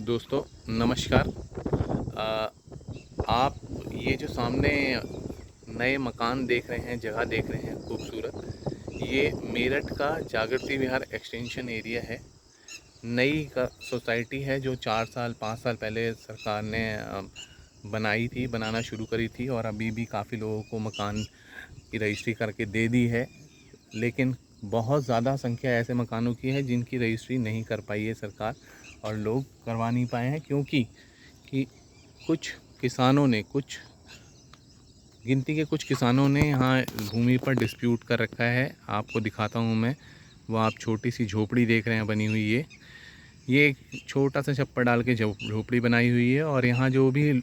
दोस्तों नमस्कार। आप ये जो सामने नए मकान देख रहे हैं, जगह देख रहे हैं खूबसूरत, ये मेरठ का जागृति विहार एक्सटेंशन एरिया है। नई का सोसाइटी है जो 4 साल 5 साल पहले सरकार ने बनाई थी, बनाना शुरू करी थी और अभी भी काफ़ी लोगों को मकान की रजिस्ट्री करके दे दी है। लेकिन बहुत ज़्यादा संख्या ऐसे मकानों की है जिनकी रजिस्ट्री नहीं कर पाई है सरकार, और लोग करवा नहीं पाए हैं क्योंकि कुछ किसानों ने, कुछ गिनती के कुछ किसानों ने यहाँ भूमि पर डिस्प्यूट कर रखा है। आपको दिखाता हूँ मैं, वो आप छोटी सी झोपड़ी देख रहे हैं बनी हुई है। ये एक छोटा सा छप्पर डाल के झोपड़ी बनाई हुई है, और यहाँ जो भी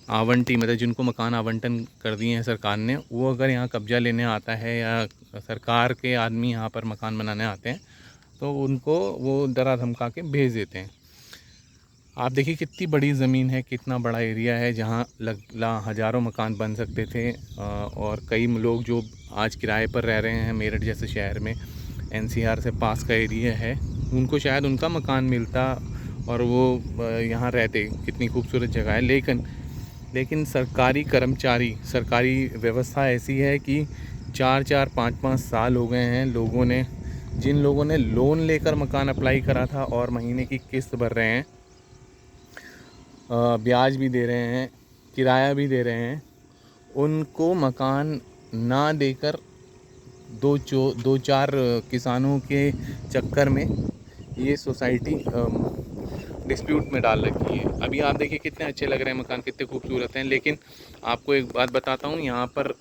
आवंटी मतलब जिनको मकान आवंटन कर दिए हैं सरकार ने, वो अगर यहाँ कब्जा लेने आता है या सरकार के आदमी यहाँ पर मकान बनाने आते हैं तो उनको वो डरा धमका के भेज देते हैं। आप देखिए कितनी बड़ी ज़मीन है, कितना बड़ा एरिया है जहाँ हज़ारों मकान बन सकते थे। और कई लोग जो आज किराए पर रह रहे हैं मेरठ जैसे शहर में, एनसीआर से पास का एरिया है, उनको शायद उनका मकान मिलता और वो यहाँ रहते। कितनी खूबसूरत जगह है। लेकिन सरकारी कर्मचारी, सरकारी व्यवस्था ऐसी है कि 4-4 5-5 साल हो गए हैं जिन लोगों ने लोन लेकर मकान अप्लाई करा था और महीने की किस्त भर रहे हैं, ब्याज भी दे रहे हैं, किराया भी दे रहे हैं, उनको मकान ना देकर दो चार किसानों के चक्कर में ये सोसाइटी डिस्प्यूट में डाल रखी है। अभी आप देखिए कितने अच्छे लग रहे हैं मकान, कितने खूबसूरत हैं, लेकिन आपको एक बात बताता हूँ, यहाँ पर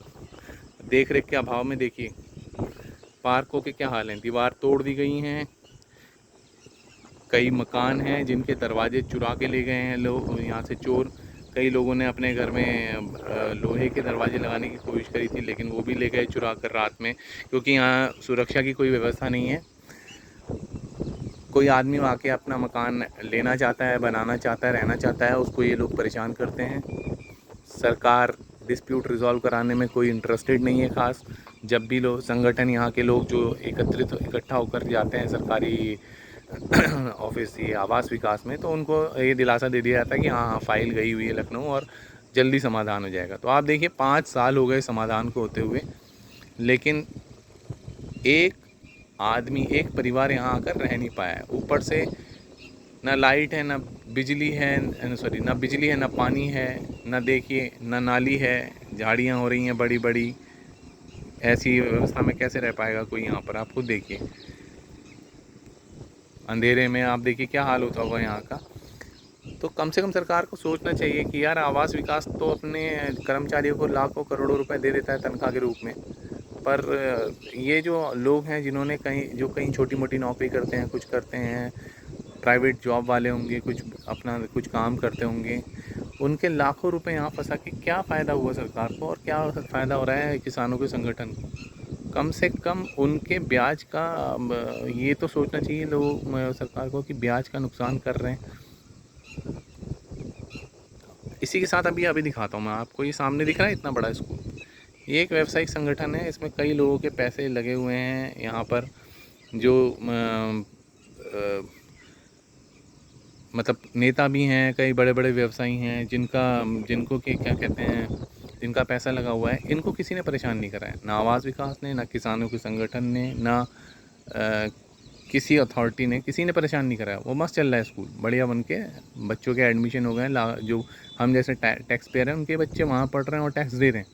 देख रेख के अभाव में देखिए पार्कों के क्या हाल हैं। दीवार तोड़ दी गई हैं, कई मकान हैं जिनके दरवाजे चुरा के ले गए हैं लोग यहाँ से, चोर। कई लोगों ने अपने घर में लोहे के दरवाजे लगाने की कोशिश करी थी, लेकिन वो भी ले गए चुरा कर रात में, क्योंकि यहाँ सुरक्षा की कोई व्यवस्था नहीं है। कोई आदमी आके अपना मकान लेना चाहता है, बनाना चाहता है, रहना चाहता है, उसको ये लोग परेशान करते हैं। सरकार डिस्प्यूट रिजॉल्व कराने में कोई इंटरेस्टेड नहीं है ख़ास। जब भी लोग संगठन, यहाँ के लोग जो इकट्ठा होकर जाते हैं सरकारी ऑफिस ये आवास विकास में, तो उनको ये दिलासा दे दिया जाता है कि हाँ फाइल गई हुई है लखनऊ और जल्दी समाधान हो जाएगा। तो आप देखिए 5 साल हो गए समाधान को होते हुए, लेकिन एक आदमी, एक परिवार यहाँ आकर रह नहीं पाया है। ऊपर से ना लाइट है, ना बिजली है, ना बिजली है, ना पानी है, ना देखिए ना नाली है, झाड़ियाँ हो रही हैं बड़ी बड़ी। ऐसी व्यवस्था में कैसे रह पाएगा कोई यहाँ पर? आप खुद देखिए, अंधेरे में आप देखिए क्या हाल होता होगा यहाँ का। तो कम से कम सरकार को सोचना चाहिए कि यार आवास विकास तो अपने कर्मचारियों को लाखों करोड़ों रुपए दे देता है तनख्वाह के रूप में, पर ये जो लोग हैं जिन्होंने कहीं छोटी मोटी नौकरी करते हैं, कुछ करते हैं, प्राइवेट जॉब वाले होंगे, कुछ अपना कुछ काम करते होंगे, उनके लाखों रुपए यहाँ फंसा के क्या फ़ायदा हुआ सरकार को, और क्या फ़ायदा हो रहा है किसानों के संगठन को? कम से कम उनके ब्याज का ये तो सोचना चाहिए लोग, सरकार को, कि ब्याज का नुकसान कर रहे हैं। इसी के साथ अभी दिखाता हूँ मैं आपको, ये सामने दिख रहा है इतना बड़ा स्कूल, ये एक व्यावसायिक संगठन है, इसमें कई लोगों के पैसे लगे हुए हैं। यहाँ पर जो मतलब नेता भी हैं, कई बड़े बड़े व्यवसायी हैं जिनको कि क्या कहते हैं, जिनका पैसा लगा हुआ है। इनको किसी ने परेशान नहीं करा है, ना आवास विकास ने, ना किसानों के संगठन ने, ना किसी अथॉरिटी ने, किसी ने परेशान नहीं कराया। वो मस्त चल रहा है स्कूल, बढ़िया बन के, बच्चों के एडमिशन हो गए हैं। जो हम जैसे टैक्स पेयर हैं, उनके बच्चे वहाँ पढ़ रहे हैं और टैक्स दे रहे हैं।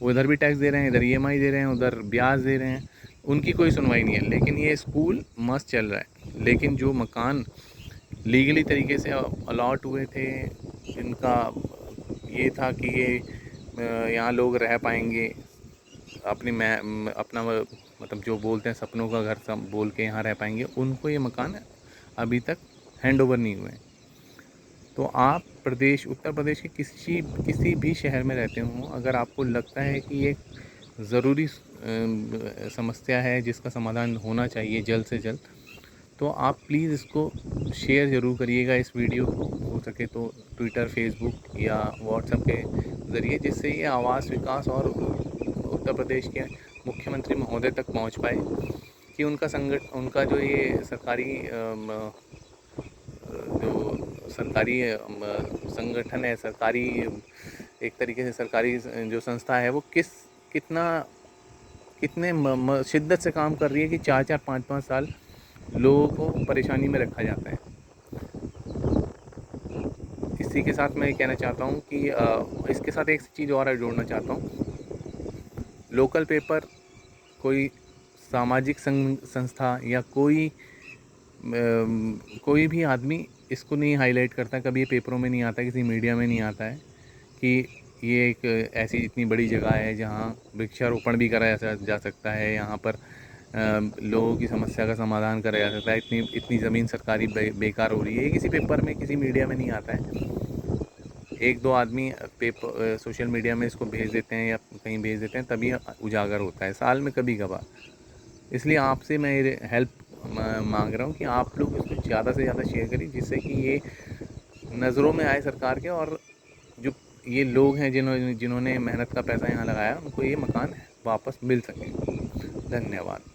वो इधर भी टैक्स दे रहे हैं, इधर ईएमआई दे रहे हैं, उधर ब्याज दे रहे हैं, उनकी कोई सुनवाई नहीं है। लेकिन ये स्कूल मस्त चल रहा है। लेकिन जो मकान लीगली तरीके से अलॉट हुए थे, जिनका ये था कि ये यहाँ लोग रह पाएंगे, अपना मतलब जो बोलते हैं सपनों का घर सब बोल के यहाँ रह पाएंगे, उनको ये मकान अभी तक हैंड ओवर नहीं हुए। तो आप उत्तर प्रदेश के किसी भी शहर में रहते हों, अगर आपको लगता है कि ये ज़रूरी समस्या है जिसका समाधान होना चाहिए जल्द से जल्द, तो आप प्लीज़ इसको शेयर ज़रूर करिएगा, इस वीडियो को, हो सके तो ट्विटर, फेसबुक या व्हाट्सएप के ज़रिए, जिससे ये आवास विकास और उत्तर प्रदेश के मुख्यमंत्री महोदय तक पहुंच पाए कि उनका जो ये सरकारी जो सरकारी संगठन है, सरकारी एक तरीके से सरकारी जो संस्था है वो कितने शिद्दत से काम कर रही है कि 4-4 5-5 साल लोगों को परेशानी में रखा जाता है। इसी के साथ मैं ये कहना चाहता हूँ कि इसके साथ एक चीज़ और जोड़ना चाहता हूँ। लोकल पेपर, कोई सामाजिक संस्था या कोई भी आदमी इसको नहीं हाईलाइट करता, कभी ये पेपरों में नहीं आता, किसी मीडिया में नहीं आता है कि ये एक ऐसी इतनी बड़ी जगह है जहाँ वृक्षारोपण भी कराया जा सकता है, यहाँ पर लोगों की समस्या का समाधान करा जा सकता है। इतनी ज़मीन सरकारी बेकार हो रही है, ये किसी पेपर में, किसी मीडिया में नहीं आता है। एक दो आदमी पेपर सोशल मीडिया में इसको भेज देते हैं या कहीं भेज देते हैं, तभी उजागर होता है, साल में कभी कभार। इसलिए आपसे मैं हेल्प मांग रहा हूँ कि आप लोग इसको ज़्यादा से ज़्यादा शेयर करिए, जिससे कि ये नज़रों में आए सरकार के, और जो ये लोग हैं जिन्होंने मेहनत का पैसा यहाँ लगाया, उनको ये मकान वापस मिल सके। धन्यवाद।